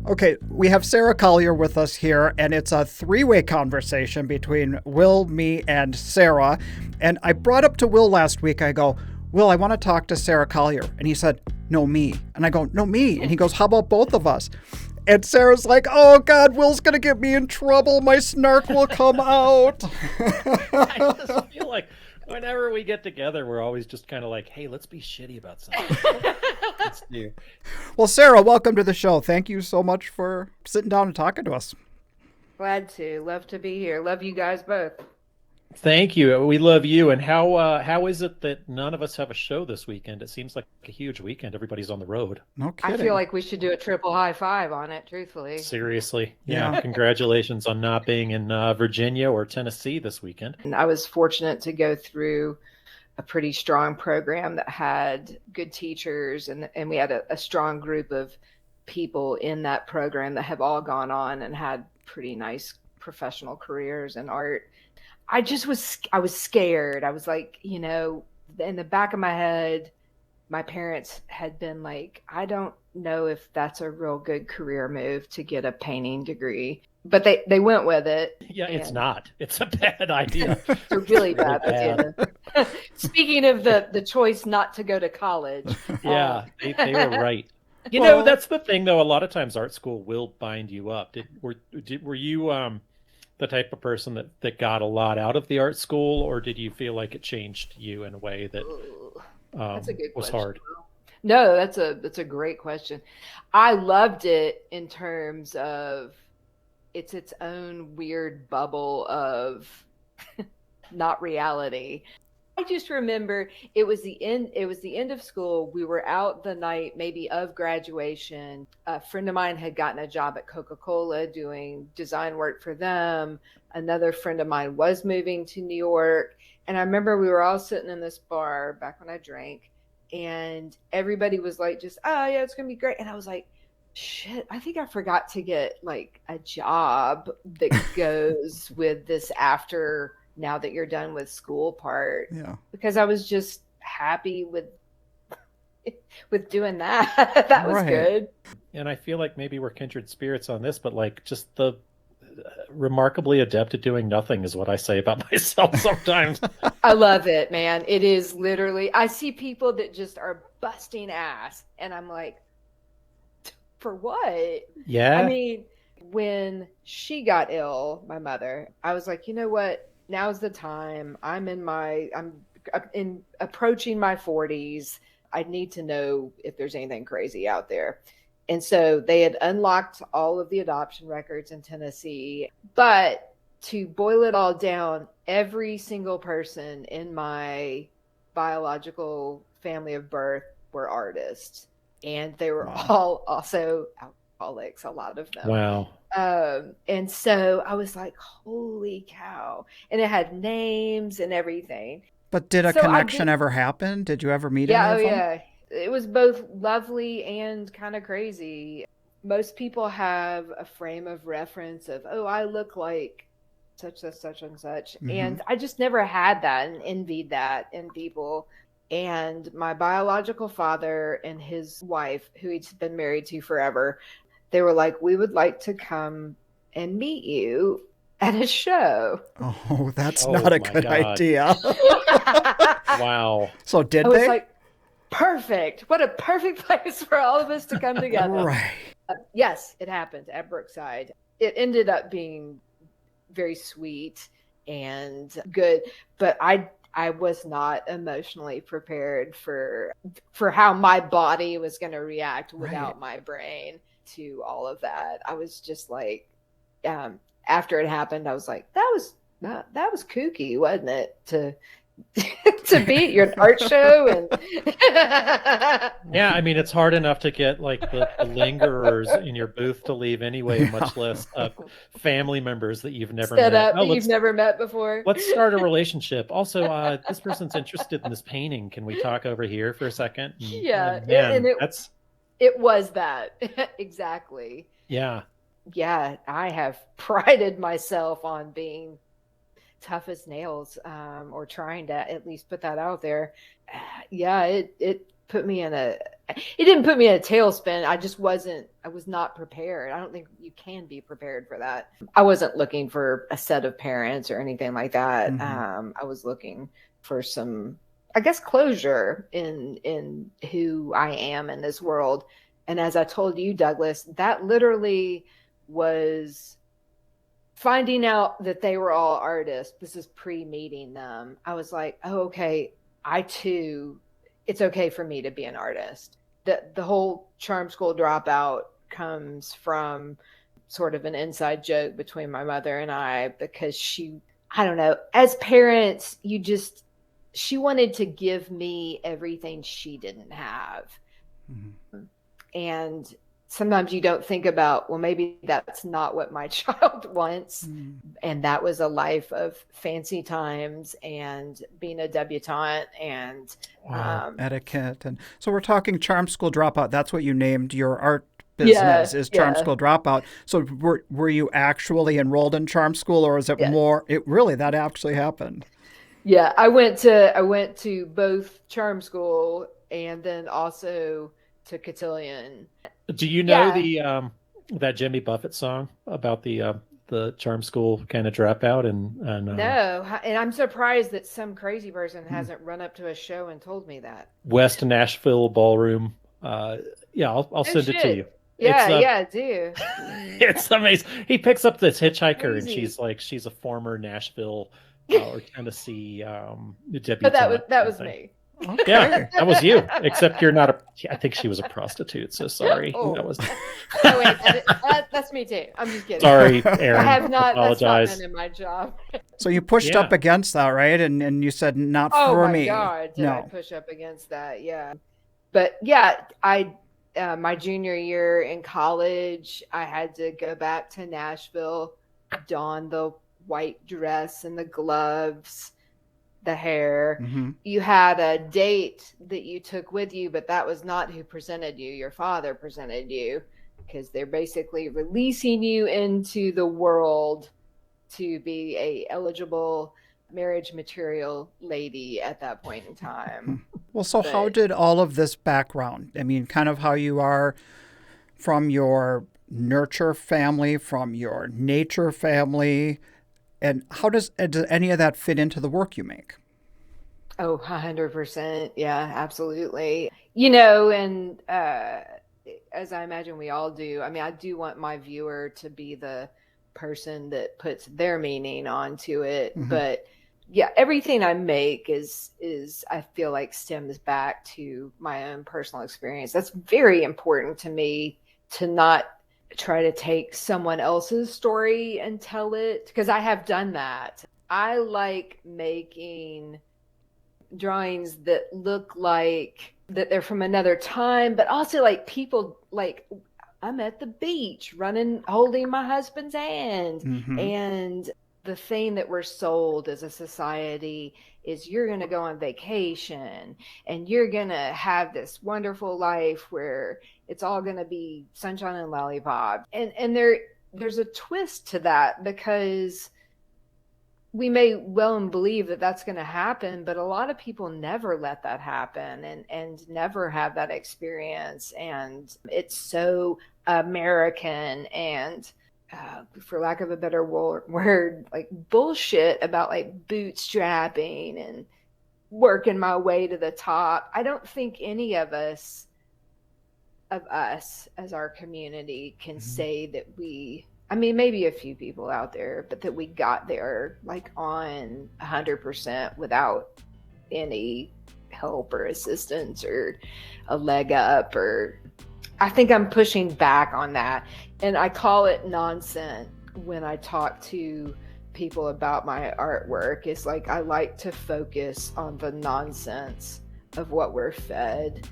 Okay, we have Sarah Collier with us here, and it's a three-way conversation between Will, me, and Sarah. And I brought up to Will last week, I go, Will, I want to talk to Sarah Collier. And he said, no, me. And I go, no, me. And he goes, how about both of us? And Sarah's like, oh, God, Will's going to get me in trouble. My snark will come out. I just feel like whenever we get together, we're always just kind of like, hey, let's be shitty about something. Let's do. Well, Sarah, welcome to the show. Thank you so much for sitting down and talking to us. Glad to. Love to be here. Love you guys both. Thank you. We love you. And how is it that none of us have a show this weekend? It seems like a huge weekend. Everybody's on the road. No kidding. I feel like we should do a triple high five on it, truthfully. Seriously. Yeah. Yeah. Congratulations on not being in Virginia or Tennessee this weekend. And I was fortunate to go through a pretty strong program that had good teachers, and we had a strong group of people in that program that have all gone on and had pretty nice professional careers in art. I was scared. I was like, in the back of my head, my parents had been like, I don't know if that's a real good career move to get a painting degree, but they went with it. Yeah, it's not. It's a bad idea. It's a really bad idea. Speaking of the choice not to go to college. Yeah, they were right. That's the thing, though. A lot of times art school will bind you up. Were you the type of person that got a lot out of the art school, or did you feel like it changed you in a way that that's a good was question. hard? No, that's a great question. I loved it in terms of it's its own weird bubble of not reality. I just remember it was the end of school. We were out the night maybe of graduation. A friend of mine had gotten a job at Coca-Cola doing design work for them. Another friend of mine was moving to New York. And I remember we were all sitting in this bar back when I drank, and everybody was like, just, oh yeah, it's going to be great. And I was like, shit, I think I forgot to get like a job that goes with this after now that you're done with school part. Yeah. Because I was just happy with doing that. That was good. And I feel like maybe we're kindred spirits on this, but like just the remarkably adept at doing nothing is what I say about myself sometimes. I love it, man. It is literally, I see people that just are busting ass and I'm like, for what? Yeah. I mean, when she got ill, my mother, I was like, you know what? Now's the time. I'm approaching my 40s. I need to know if there's anything crazy out there. And so they had unlocked all of the adoption records in Tennessee. But to boil it all down, every single person in my biological family of birth were artists. And they were all also alcoholics, a lot of them. Wow. And so I was like, holy cow. And it had names and everything. But did a connection ever happen? Did you ever meet any of them? Yeah. It was both lovely and kind of crazy. Most people have a frame of reference of, oh, I look like such and such and such. Mm-hmm. And I just never had that and envied that in people. And my biological father and his wife, who he'd been married to forever, they were like, we would like to come and meet you at a show. Oh, that's not a good idea. Wow. So did I they? was like, perfect. What a perfect place for all of us to come together. Right. Yes, it happened at Brookside. It ended up being very sweet and good, but I was not emotionally prepared for how my body was going to react without my brain to all of that. I was just like, after it happened, I was like, that was kooky, wasn't it? To be at your art show and yeah, I mean, it's hard enough to get like the lingerers in your booth to leave anyway, much less family members that you've never met. You've never met before. Let's start a relationship. Also, this person's interested in this painting. Can we talk over here for a second? It was that exactly. Yeah. I have prided myself on being tough as nails, or trying to at least put that out there. It put me in it didn't put me in a tailspin. I was not prepared. I don't think you can be prepared for that. I wasn't looking for a set of parents or anything like that. Mm-hmm. I was looking for some, I guess, closure in who I am in this world. And as I told you, Douglas, that literally was finding out that they were all artists. This is pre-meeting them. I was like, oh, okay, I too, it's okay for me to be an artist. The whole charm school dropout comes from sort of an inside joke between my mother and I, because I don't know, as parents, she wanted to give me everything she didn't have. Mm-hmm. And sometimes you don't think about, well, maybe that's not what my child wants. Mm. And that was a life of fancy times and being a debutante and etiquette. And so we're talking charm school dropout. That's what you named your art business, is charm school dropout. So were you actually enrolled in charm school, or is it more, that actually happened? Yeah, I went to both charm school and then also to Cotillion. Do you know the that Jimmy Buffett song about the charm school kind of dropout and no, and I'm surprised that some crazy person hasn't run up to a show and told me that. West Nashville Ballroom. I'll send it to you. Yeah, do. It's amazing. He picks up this hitchhiker, and she's a former Nashville or Tennessee debutante. But that was me. Okay. Yeah, that was you. Except you're not I think she was a prostitute. So sorry. Oh. That was. Oh, wait, that's me too. I'm just kidding. Sorry, Aaron. I have not. Apologize. That's not been in my job. So you pushed up against that, right? And you said not for me. Oh my God! Did I push up against that? Yeah. But yeah, my junior year in college, I had to go back to Nashville, don the white dress and the gloves, the hair. Mm-hmm. You had a date that you took with you, but that was not who presented you. Your father presented you, because they're basically releasing you into the world to be a eligible marriage material lady at that point in time. Well, so how did all of this background, I mean, kind of how you are from your nurture family, from your nature family, and how does any of that fit into the work you make? Oh, 100%. Yeah, absolutely. And as I imagine we all do, I mean, I do want my viewer to be the person that puts their meaning onto it. Mm-hmm. But yeah, everything I make is I feel like stems back to my own personal experience. That's very important to me, to not try to take someone else's story and tell it, because I have done that. I like making drawings that look like that they're from another time, but also like people, like I'm at the beach holding my husband's hand. Mm-hmm. And the thing that we're sold as a society is you're going to go on vacation and you're going to have this wonderful life where it's all going to be sunshine and lollipop. And there's a twist to that, because we may well believe that that's going to happen, but a lot of people never let that happen and never have that experience. And it's so American and for lack of a better word, like bullshit about like bootstrapping and working my way to the top. I don't think any of us as our community can say that I mean, maybe a few people out there, but that we got there like on 100% without any help or assistance or a leg up. Or I think I'm pushing back on that. And I call it nonsense when I talk to people about my artwork. It's like I like to focus on the nonsense of what we're fed